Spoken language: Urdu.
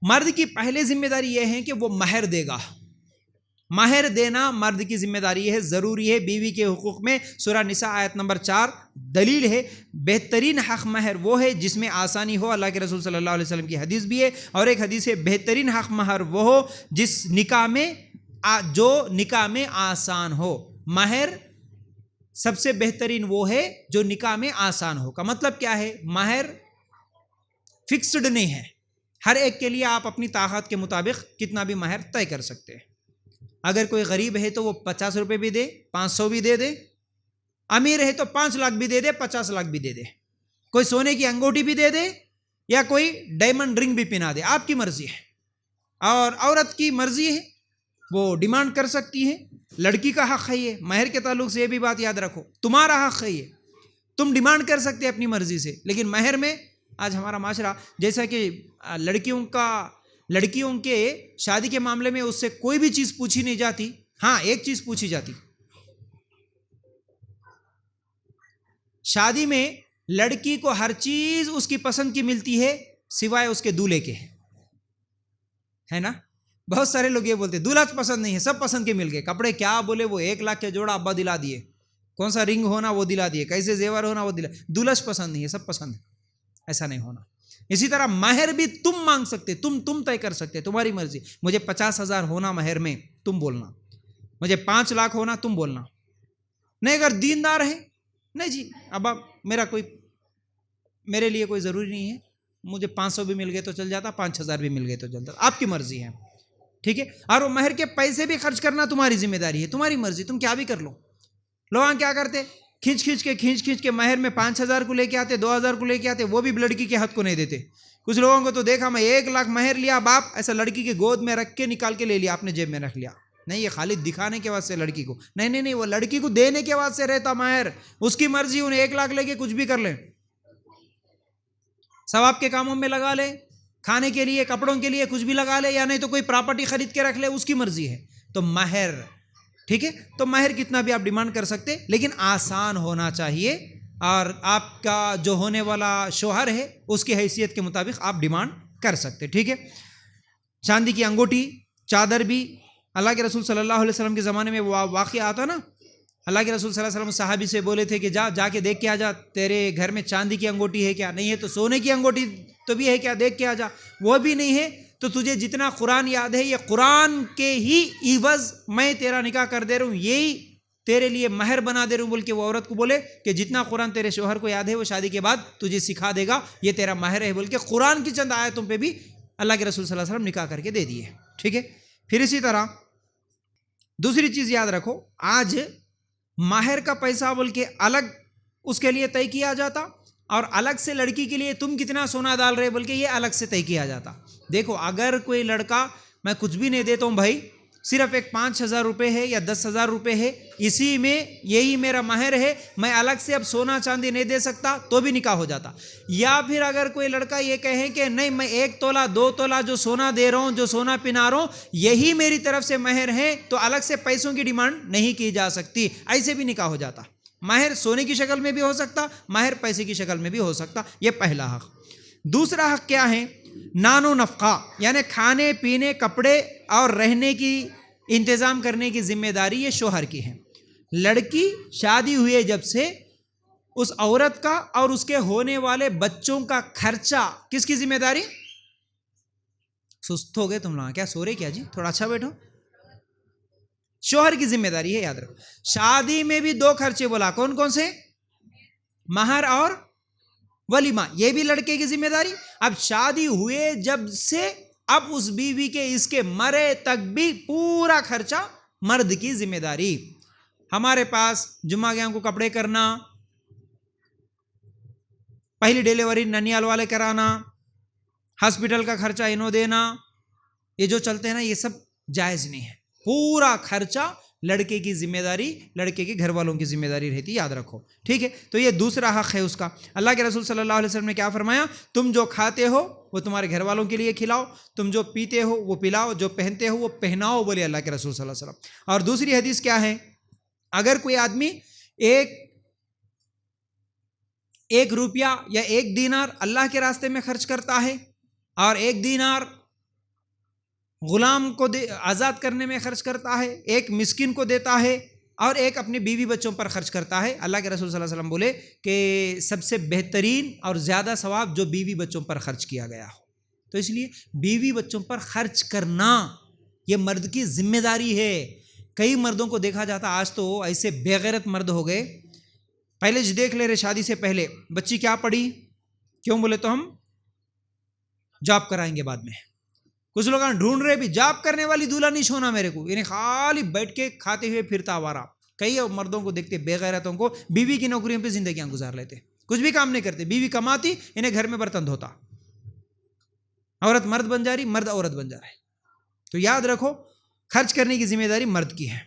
مرد کی پہلے ذمہ داری یہ ہے کہ وہ مہر دے گا. مہر دینا مرد کی ذمہ داری ہے، ضروری ہے بیوی کے حقوق میں. سورہ نساء آیت نمبر 4 دلیل ہے. بہترین حق مہر وہ ہے جس میں آسانی ہو. اللہ کے رسول صلی اللہ علیہ وسلم کی حدیث بھی ہے، اور ایک حدیث ہے بہترین حق مہر وہ ہو جس جو نکاح میں آسان ہو. مہر سب سے بہترین وہ ہے جو نکاح میں آسان ہو. کا مطلب کیا ہے؟ مہر فکسڈ نہیں ہے، ہر ایک کے لیے آپ اپنی طاقت کے مطابق کتنا بھی مہر طے کر سکتے ہیں. اگر کوئی غریب ہے تو وہ 50 روپے بھی دے، 500 بھی دے دے. امیر ہے تو 5 لاکھ بھی دے دے، 50 لاکھ بھی دے دے. کوئی سونے کی انگوٹھی بھی دے دے یا کوئی ڈائمنڈ رنگ بھی پہنا دے، آپ کی مرضی ہے. اور عورت کی مرضی ہے، وہ ڈیمانڈ کر سکتی ہے. لڑکی کا حق ہے یہ. مہر کے تعلق سے یہ بھی بات یاد رکھو، تمہارا حق ہے یہ. تم ڈیمانڈ کر سکتے اپنی مرضی سے. لیکن مہر میں آج ہمارا معاشرہ جیسا کہ لڑکیوں کے شادی کے معاملے میں اس سے کوئی بھی چیز پوچھی نہیں جاتی. ہاں ایک چیز پوچھی جاتی، شادی میں لڑکی کو ہر چیز اس کی پسند کی ملتی ہے سوائے اس کے دولہے کے، ہے نا. بہت سارے لوگ یہ بولتے ہیں دولہا پسند نہیں ہے، سب پسند کے مل گئے. کپڑے کیا بولے، وہ 1 لاکھ کے جوڑا ابا دلا دیے، کون سا رنگ ہونا وہ دلا دیے، کیسے زیور ہونا وہ دلا. دولہا پسند نہیں ہے، سب پسند ہے. ایسا نہیں ہونا. اسی طرح مہر بھی تم مانگ سکتے، تم طے کر سکتے، تمہاری مرضی. مجھے 50,000 ہونا مہر میں، تم بولنا. مجھے 5 لاکھ ہونا، تم بولنا. نہیں اگر دیندار ہے، نہیں جی ابا میرے لیے کوئی ضروری نہیں ہے، مجھے 500 بھی مل گئے تو چل جاتا، 5,000 بھی مل گئے تو چل جاتا. آپ کی مرضی ہے، ٹھیک ہے. اور وہ مہر کے پیسے بھی خرچ کرنا تمہاری ذمہ داری ہے، تمہاری مرضی، تم کیا بھی کر لو. لوگ کیا کرتے، کھینچ کے مہر میں 5,000 کو لے کے آتے، 2,000 کو لے کے آتے، وہ بھی لڑکی کے ہاتھ کو نہیں دیتے. کچھ لوگوں کو تو دیکھا میں 1 لاکھ مہر لیا باپ، ایسا لڑکی کے گود میں رکھ کے نکال کے لے لیا، اپنے جیب میں رکھ لیا. نہیں، یہ خالی دکھانے کے واسطے لڑکی کو نہیں، وہ لڑکی کو دینے کے واسطے رہتا مہر. اس کی مرضی، انہیں 1 لاکھ لے کے کچھ بھی کر لیں، ثواب کے کاموں میں لگا لے، کھانے کے لیے کپڑوں کے لیے کچھ بھی لگا لے، یا نہیں تو کوئی پراپرٹی خرید کے رکھ لے، اس کی مرضی ہے. تو مہر ٹھیک ہے، تو مہر کتنا بھی آپ ڈیمانڈ کر سکتے، لیکن آسان ہونا چاہیے. اور آپ کا جو ہونے والا شوہر ہے اس کی حیثیت کے مطابق آپ ڈیمانڈ کر سکتے، ٹھیک ہے. چاندی کی انگوٹھی، چادر بھی اللہ کے رسول صلی اللہ علیہ وسلم کے زمانے میں واقعہ آتا نا. اللہ کے رسول صلی اللہ علیہ وسلم صحابی سے بولے تھے کہ جا کے دیکھ کے آ جا، تیرے گھر میں چاندی کی انگوٹھی ہے کیا؟ نہیں ہے تو سونے کی انگوٹھی تو بھی ہے کیا، دیکھ کے آ جا. وہ بھی نہیں ہے تو تجھے جتنا قرآن یاد ہے، یہ قرآن کے ہی عوض میں تیرا نکاح کر دے رہا ہوں، یہی تیرے لیے مہر بنا دے رہا ہوں. بول کے وہ عورت کو بولے کہ جتنا قرآن تیرے شوہر کو یاد ہے وہ شادی کے بعد تجھے سکھا دے گا، یہ تیرا مہر ہے. بول کے قرآن کی چند آیتوں پہ بھی اللہ کے رسول صلی اللہ علیہ وسلم نکاح کر کے دے دیے، ٹھیک ہے. پھر اسی طرح دوسری چیز یاد رکھو، آج مہر کا پیسہ بول کے الگ اس کے لیے طے کیا جاتا، اور الگ سے لڑکی کے لیے تم کتنا سونا ڈال رہے بول کے یہ الگ سے طے کیا جاتا. دیکھو اگر کوئی لڑکا میں کچھ بھی نہیں دیتا ہوں بھائی، صرف ایک 5,000 روپے ہے یا 10,000 روپے ہے، اسی میں یہی میرا مہر ہے، میں الگ سے اب سونا چاندی نہیں دے سکتا، تو بھی نکاح ہو جاتا. یا پھر اگر کوئی لڑکا یہ کہے کہ نہیں میں 1 تولہ 2 تولہ جو سونا دے رہا ہوں، جو سونا پہنا رہا ہوں، یہی میری طرف سے مہر ہے، تو الگ سے پیسوں کی ڈیمانڈ نہیں کی جا سکتی، ایسے بھی نکاح ہو جاتا. مہر سونے کی شکل میں بھی ہو سکتا، مہر پیسے کی شکل میں بھی ہو سکتا. یہ پہلا حق. دوسرا حق کیا ہے؟ نان و نفقہ، یعنی کھانے پینے کپڑے اور رہنے کی انتظام کرنے کی ذمہ داری یہ شوہر کی ہے. لڑکی شادی ہوئے جب سے اس عورت کا اور اس کے ہونے والے بچوں کا خرچہ کس کی ذمہ داری؟ سست ہو گئے تم لوگ، کیا سو رہے کیا جی؟ تھوڑا اچھا بیٹھو. شوہر کی ذمہ داری ہے، یاد رکھو. شادی میں بھی 2 خرچے بولا، کون کون سے؟ مہر اور ولیمہ، یہ بھی لڑکے کی ذمہ داری. اب شادی ہوئے جب سے اب اس بیوی کے اس کے مرے تک بھی پورا خرچہ مرد کی ذمہ داری. ہمارے پاس جمعہ گیاں کو کپڑے کرنا، پہلی ڈیلیوری ننیال والے کرانا، ہاسپٹل کا خرچہ انہوں دینا، یہ جو چلتے ہیں نا یہ سب جائز نہیں ہے. پورا خرچہ لڑکے کی ذمہ داری، لڑکے کے گھر والوں کی ذمہ داری رہتی، یاد رکھو، ٹھیک ہے. تو یہ دوسرا حق ہے اس کا. اللہ کے رسول صلی اللہ علیہ وسلم نے کیا فرمایا؟ تم جو کھاتے ہو وہ تمہارے گھر والوں کے لیے کھلاؤ، تم جو پیتے ہو وہ پلاؤ، جو پہنتے ہو وہ پہناؤ، بولے اللہ کے رسول صلی اللہ علیہ وسلم. اور دوسری حدیث کیا ہے؟ اگر کوئی آدمی ایک روپیہ یا 1 دینار اللہ کے راستے میں خرچ کرتا ہے، اور 1 دینار غلام کو آزاد کرنے میں خرچ کرتا ہے، ایک مسکین کو دیتا ہے، اور ایک اپنے بیوی بچوں پر خرچ کرتا ہے۔ اللہ کے رسول صلی اللہ علیہ وسلم بولے کہ سب سے بہترین اور زیادہ ثواب جو بیوی بچوں پر خرچ کیا گیا ہو۔ تو اس لیے بیوی بچوں پر خرچ کرنا یہ مرد کی ذمہ داری ہے۔ کئی مردوں کو دیکھا جاتا آج تو ایسے بے غیرت مرد ہو گئے، پہلے دیکھ لے رہے شادی سے پہلے بچی کیا پڑھی، کیوں بولے تو ہم جاب کرائیں گے بعد میں۔ کچھ لوگ ڈھونڈ رہے بھی جاب کرنے والی دولہا نہیں چھونا میرے کو، یعنی خالی بیٹھ کے کھاتے ہوئے پھرتا آوارہ۔ کئی مردوں کو دیکھتے بے غیرتوں کو بیوی کی نوکریوں پہ زندگیاں گزار لیتے، کچھ بھی کام نہیں کرتے، بیوی کماتی انہیں گھر میں برتن دھوتا، عورت مرد بن جا رہی، مرد عورت بن جا رہا ہے۔ تو یاد رکھو خرچ کرنے کی ذمہ داری مرد کی ہے۔